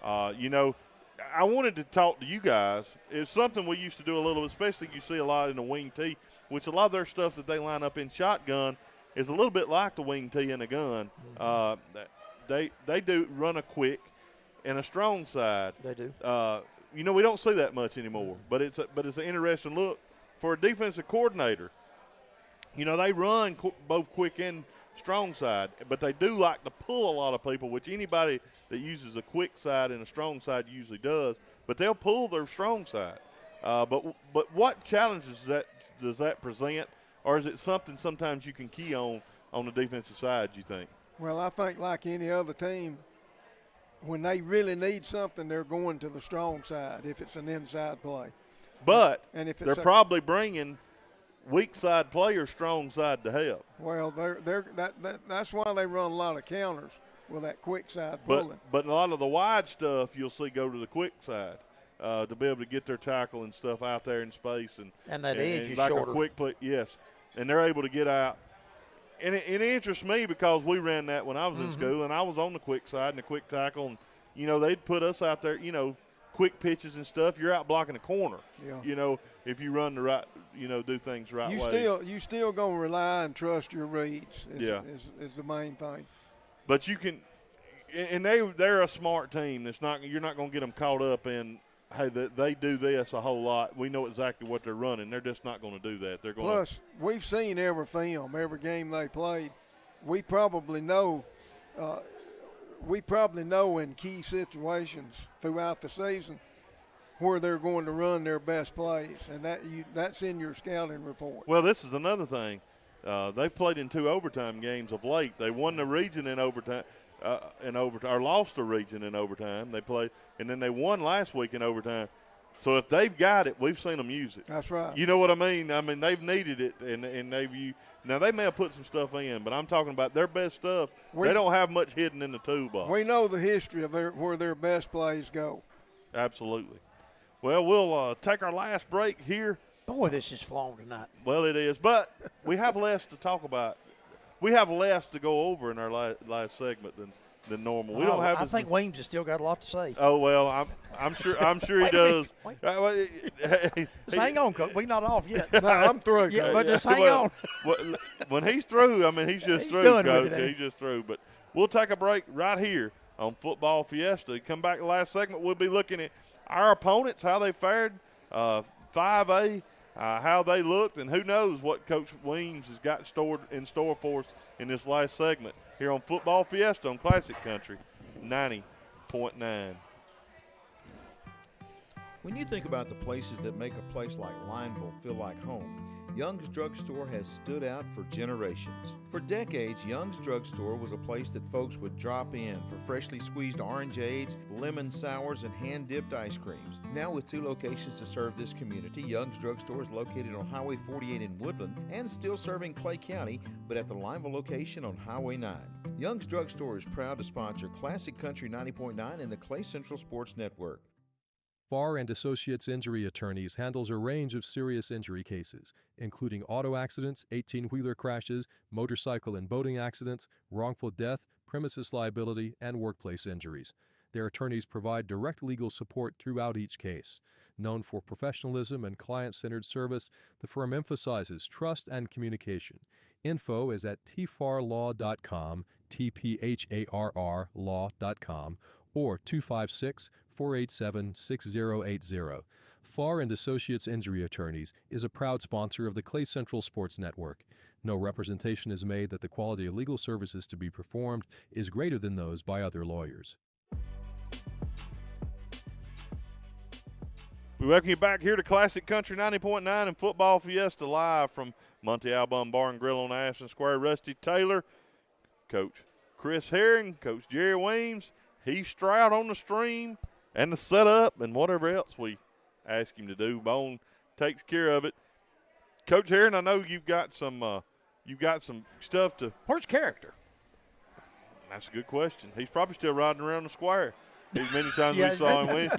I wanted to talk to you guys. It's something we used to do a little, especially you see a lot in the wing tee, which a lot of their stuff that they line up in shotgun is a little bit like the wing tee in a gun. They do run a quick and a strong side. They do. We don't see that much anymore, but it's an interesting look for a defensive coordinator. you know, they run both quick and strong side, but they do like to pull a lot of people, which anybody that uses a quick side and a strong side usually does, but they'll pull their strong side. But what challenges does that present, or is it something sometimes you can key on the defensive side, you think? Well, I think like any other team, when they really need something, they're going to the strong side if it's an inside play. But and if it's they're probably bringing weak side players strong side to help. Well, that's why they run a lot of counters with that quick side pulling. But a lot of the wide stuff you'll see go to the quick side to be able to get their tackle and stuff out there in space. And that edge is like shorter. A quick play, yes. And they're able to get out. And it interests me because we ran that when I was in school, and I was on the quick side and the quick tackle. And, you know, they'd put us out there, you know, quick pitches and stuff. You're out blocking a corner, you know, if you run the right, you know, do things the right way. You still going to rely and trust your reads is the main thing. But you can – and they're a smart team. You're not going to get them caught up in, hey, they do this a whole lot. We know exactly what they're running. They're just not going to do that. They're going. Plus, we've seen every film, every game they played. We probably know in key situations throughout the season where they're going to run their best plays, and that's in your scouting report. Well, this is another thing. They've played in 2 overtime games of late. They won the region in overtime. Or lost the region in overtime. They played, and then they won last week in overtime. So if they've got it, we've seen them use it. That's right. You know what I mean? I mean, they've needed it, and now they may have put some stuff in, but I'm talking about their best stuff. They don't have much hidden in the toolbox. We know the history of where their best plays go. Absolutely. Well, we'll take our last break here. Boy, this is flown tonight. Well, it is, but we have less to talk about. We have less to go over in our last segment than normal. We don't have. I think Weems has still got a lot to say. Oh well, I'm sure he does. Just hang on, Coach. We're not off yet. No, I'm through. Yeah, but just hang on. When he's through, I mean he's just through, Coach. He's just through. But we'll take a break right here on Football Fiesta. Come back to the last segment. We'll be looking at our opponents, how they fared, 5A. How they looked, and who knows what Coach Weems has got in store for us in this last segment here on Football Fiesta on Classic Country 90.9. When you think about the places that make a place like Lineville feel like home, Young's Drug Store has stood out for generations. For decades, Young's Drug Store was a place that folks would drop in for freshly squeezed orangeades, lemon sours, and hand-dipped ice creams. Now with 2 locations to serve this community, Young's Drug Store is located on Highway 48 in Woodland and still serving Clay County, but at the Lineville location on Highway 9. Young's Drug Store is proud to sponsor Classic Country 90.9 and the Clay Central Sports Network. Farr and Associates Injury Attorneys handles a range of serious injury cases, including auto accidents, 18-wheeler crashes, motorcycle and boating accidents, wrongful death, premises liability, and workplace injuries. Their attorneys provide direct legal support throughout each case. Known for professionalism and client-centered service, the firm emphasizes trust and communication. Info is at tfarlaw.com, TPHARR law.com, or 256-487-6080. Farr and Associates Injury Attorneys is a proud sponsor of the Clay Central Sports Network. No representation is made that the quality of legal services to be performed is greater than those by other lawyers. We welcome you back here to Classic Country 90.9 and Football Fiesta live from Monte Album Bar and Grill on Ashland Square. Rusty Taylor, Coach Chris Herring, Coach Jerry Weems, Heath Stroud on the stream and the setup and whatever else we ask him to do. Bone takes care of it. Coach Herring, I know you've got some stuff to. Where's Character? That's a good question. He's probably still riding around the square. As many times we saw him win.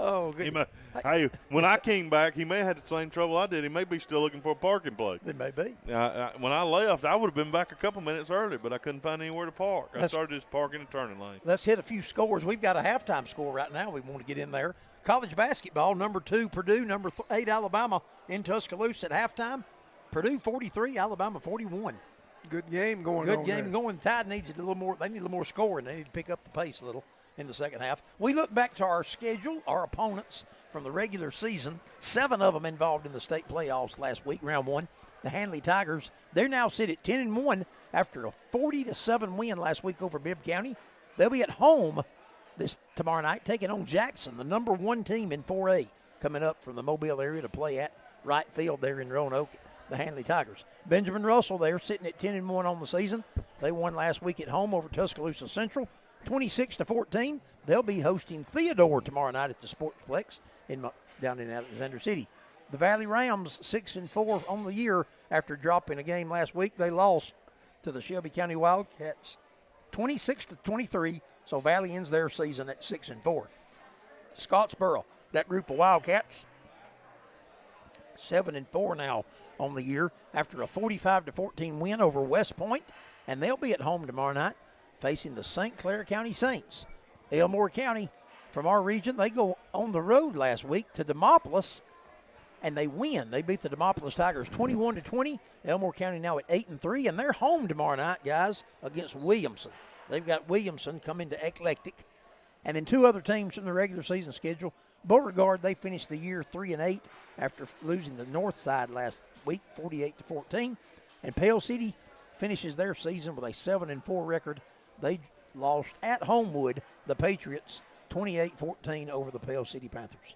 Oh, good. Hey, when I came back, he may have had the same trouble I did. He may be still looking for a parking place. It may be. When I left, I would have been back a couple minutes early, but I couldn't find anywhere to park. I started just parking and turning lane. Let's hit a few scores. We've got a halftime score right now. We want to get in there. College basketball, number 2, Purdue, number 8, Alabama in Tuscaloosa at halftime. Purdue 43, Alabama 41. Good game going on. Good game going. Tide needs a little more. They need a little more scoring. They need to pick up the pace a little. in the second half. We look back to our schedule, our opponents from the regular season, 7 of them involved in the state playoffs last week, round 1. The Handley Tigers, they're now sit at 10-1 after a 40-7 win last week over Bibb County. They'll be at home tomorrow night, taking on Jackson, the number 1 team in 4A, coming up from the Mobile area to play at right field there in Roanoke, the Handley Tigers. Benjamin Russell, they're sitting at 10-1 on the season. They won last week at home over Tuscaloosa Central, 26-14. They'll be hosting Theodore tomorrow night at the Sportsplex down in Alexander City. The Valley Rams, 6-4 on the year after dropping a game last week. They lost to the Shelby County Wildcats 26-23, so Valley ends their season at 6-4. Scottsboro, that group of Wildcats, 7-4 now on the year after a 45-14 win over West Point, and they'll be at home tomorrow night facing the St. Clair County Saints. Elmore County, from our region, they go on the road last week to Demopolis, and they win. They beat the Demopolis Tigers 21-20. Elmore County now at 8-3, and they're home tomorrow night, guys, against Williamson. They've got Williamson coming to Eclectic. And then 2 other teams from the regular season schedule. Beauregard, they finished the year 3-8 after losing the North Side last week, 48-14. And Pale City finishes their season with a 7-4 record. They lost at Homewood, the Patriots, 28-14 over the Pale City Panthers.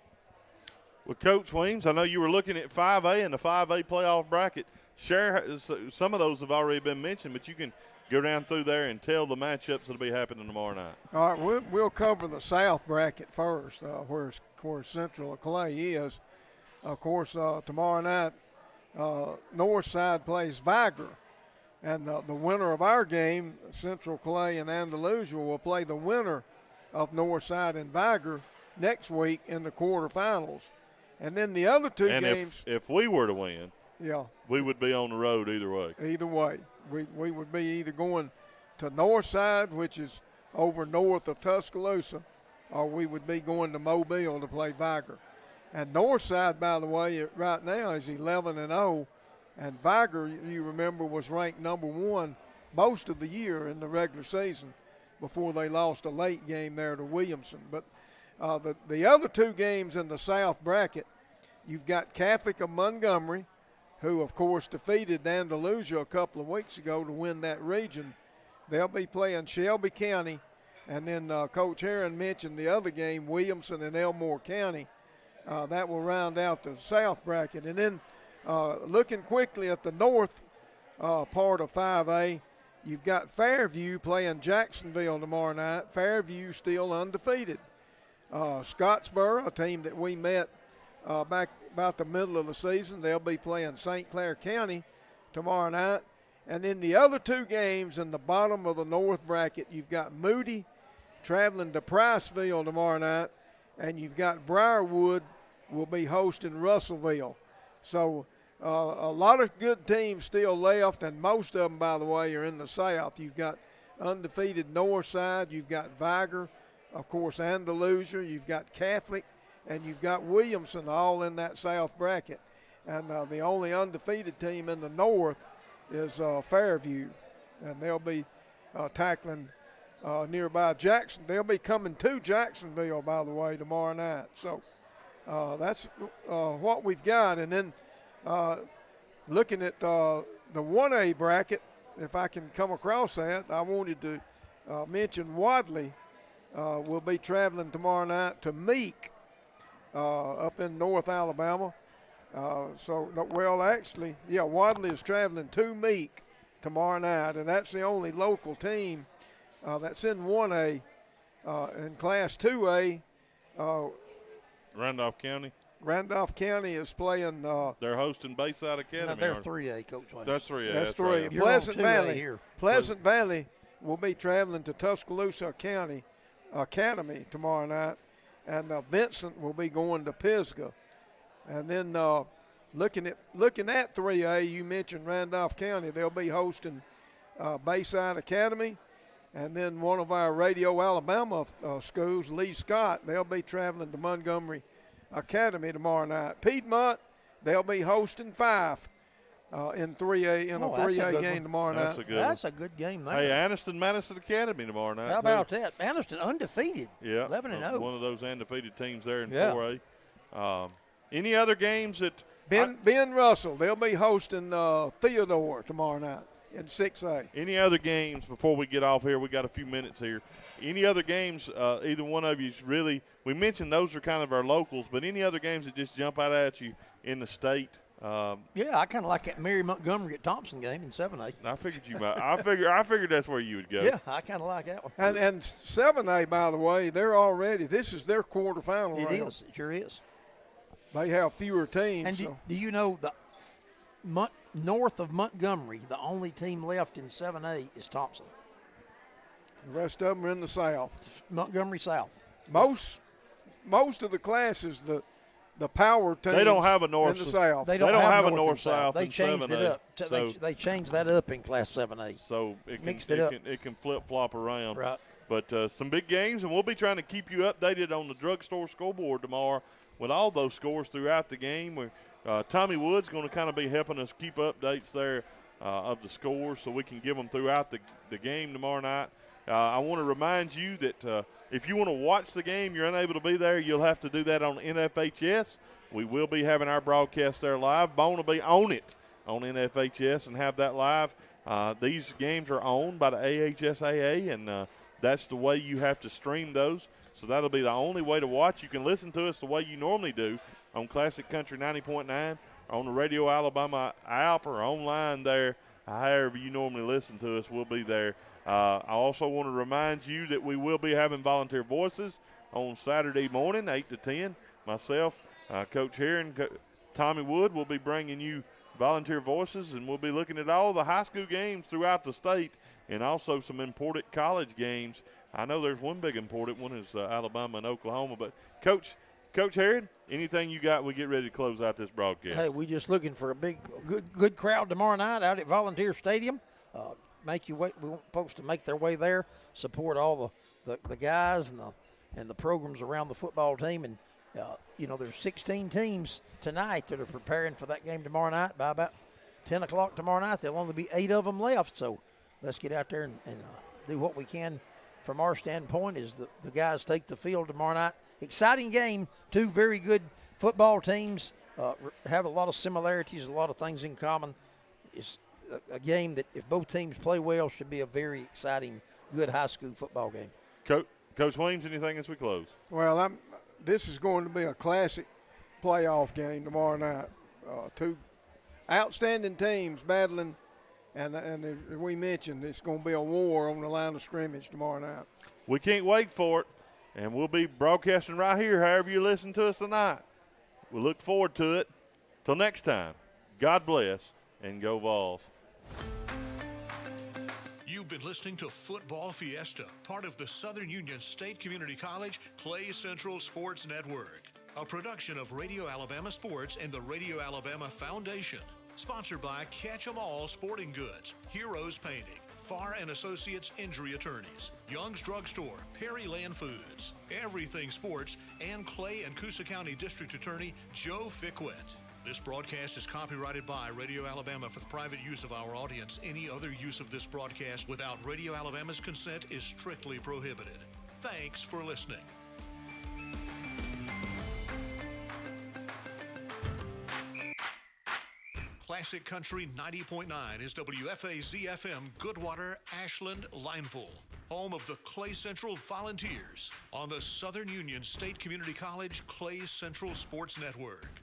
Well, Coach Weems, I know you were looking at 5A and the 5A playoff bracket. Share some of those have already been mentioned, but you can go down through there and tell the matchups that'll be happening tomorrow night. All right, we'll cover the South bracket first, where Central Clay is. Of course, tomorrow night, North Side plays Viger. And the winner of our game, Central Clay and Andalusia, will play the winner of North Side and Viger next week in the quarterfinals. And then the other 2 games. If we were to win, yeah, we would be on the road either way. Either way. We would be either going to North Side, which is over north of Tuscaloosa, or we would be going to Mobile to play Viger. And North Side, by the way, right now is 11-0. And Viger, you remember, was ranked number 1 most of the year in the regular season before they lost a late game there to Williamson. But the other 2 games in the South bracket, you've got Catholic of Montgomery, who, of course, defeated Andalusia a couple of weeks ago to win that region. They'll be playing Shelby County. And then Coach Herron mentioned the other game, Williamson and Elmore County. That will round out the South bracket. And then looking quickly at the north part of 5A, you've got Fairview playing Jacksonville tomorrow night. Fairview still undefeated. Scottsboro, a team that we met back about the middle of the season, they'll be playing St. Clair County tomorrow night. And then the other 2 games in the bottom of the north bracket, you've got Moody traveling to Priceville tomorrow night, and you've got Briarwood will be hosting Russellville. So a lot of good teams still left, and most of them, by the way, are in the South. You've got undefeated North Side, you've got Viger, of course, Andalusia, you've got Catholic, and you've got Williamson all in that South bracket. And the only undefeated team in the North is Fairview, and they'll be tackling nearby Jackson. They'll be coming to Jacksonville, by the way, tomorrow night. So that's what we've got. And then looking at the 1A bracket, if I can come across that, I wanted to mention Wadley will be traveling tomorrow night to Meek up in North Alabama. Wadley is traveling to Meek tomorrow night, and that's the only local team that's in 1A. In Class 2A, Randolph County. Randolph County is playing. They're hosting Bayside Academy. No, they're 3A, Coach. That's 3A. That's 3A. Right. Pleasant Valley here. Pleasant Valley will be traveling to Tuscaloosa County Academy tomorrow night, and Vincent will be going to Pisgah. And then looking at 3A, you mentioned Randolph County. They'll be hosting Bayside Academy. And then one of our Radio Alabama schools, Lee Scott, they'll be traveling to Montgomery Academy tomorrow night. Piedmont, they'll be hosting Fife. in 3A in a 3A game tomorrow night. That's a good game there. Hey, Anniston Madison Academy tomorrow night. How about that? Anniston undefeated. Yeah, 11-0. One of those undefeated teams there in 4A. Any other games that Ben Russell? They'll be hosting Theodore tomorrow night in 6A. Any other games before we get off here? We got a few minutes here. Any other games? Either one of you's really? We mentioned those are kind of our locals, but any other games that just jump out at you in the state? Yeah, I kind of like that Mary Montgomery at Thompson game in 7A. I figured you might. I figured that's where you would go. Yeah, I kind of like that one. And 7A, by the way, they're already. This is their quarterfinal round. It is. It sure is. They have fewer teams. And do you know the north of Montgomery, the only team left in 7A is Thompson. The rest of them are in the south. Montgomery South. Most of the classes, the power teams. They don't have a north in the south. They don't have a north-south. They changed it up. They changed that up in Class 7A. So it can flip-flop around. Right. But some big games, and we'll be trying to keep you updated on the drugstore scoreboard tomorrow with all those scores throughout the game. Tommy Wood's going to kind of be helping us keep updates there of the scores so we can give them throughout the game tomorrow night. I want to remind you that if you want to watch the game, you're unable to be there, you'll have to do that on NFHS. We will be having our broadcast there live. Bone will be on it on NFHS and have that live. These games are owned by the AHSAA, and that's the way you have to stream those. So that'll be the only way to watch. You can listen to us the way you normally do on Classic Country 90.9, on the Radio Alabama app, or online there. However you normally listen to us, we'll be there. I also want to remind you that we will be having volunteer voices on Saturday morning, 8 to 10. Myself, Coach Heron, Tommy Wood will be bringing you volunteer voices, and we'll be looking at all the high school games throughout the state and also some important college games. I know there's one big important one is Alabama and Oklahoma. But, Coach Heron, anything you got, we get ready to close out this broadcast. Hey, we just looking for a good crowd tomorrow night out at Volunteer Stadium. Make you wait. We want folks to make their way there, support all the guys and the programs around the football team. And there's 16 teams tonight that are preparing for that game tomorrow night. By about 10 o'clock tomorrow night, there'll only be 8 of them left. So let's get out there and do what we can. From our standpoint, is the guys take the field tomorrow night. Exciting game. 2 very good football teams have a lot of similarities, a lot of things in common. It's a game that, if both teams play well, should be a very exciting, good high school football game. Coach Williams, anything as we close? Well, this is going to be a classic playoff game tomorrow night. 2 outstanding teams battling, and as we mentioned, it's going to be a war on the line of scrimmage tomorrow night. We can't wait for it, and we'll be broadcasting right here however you listen to us tonight. We look forward to it. Till next time, God bless, and go Vols. You've been listening to Football Fiesta, part of the Southern Union State Community College Clay Central Sports Network, a production of Radio Alabama Sports and the Radio Alabama Foundation. Sponsored by Catch 'em All Sporting Goods, Heroes Painting, Farr & Associates Injury Attorneys, Young's Drugstore, Perry Land Foods, Everything Sports, and Clay and Coosa County District Attorney Joe Fickwet. This broadcast is copyrighted by Radio Alabama for the private use of our audience. Any other use of this broadcast without Radio Alabama's consent is strictly prohibited. Thanks for listening. Classic Country 90.9 is WFAZ-FM Goodwater, Ashland, Lineville, home of the Clay Central Volunteers on the Southern Union State Community College Clay Central Sports Network.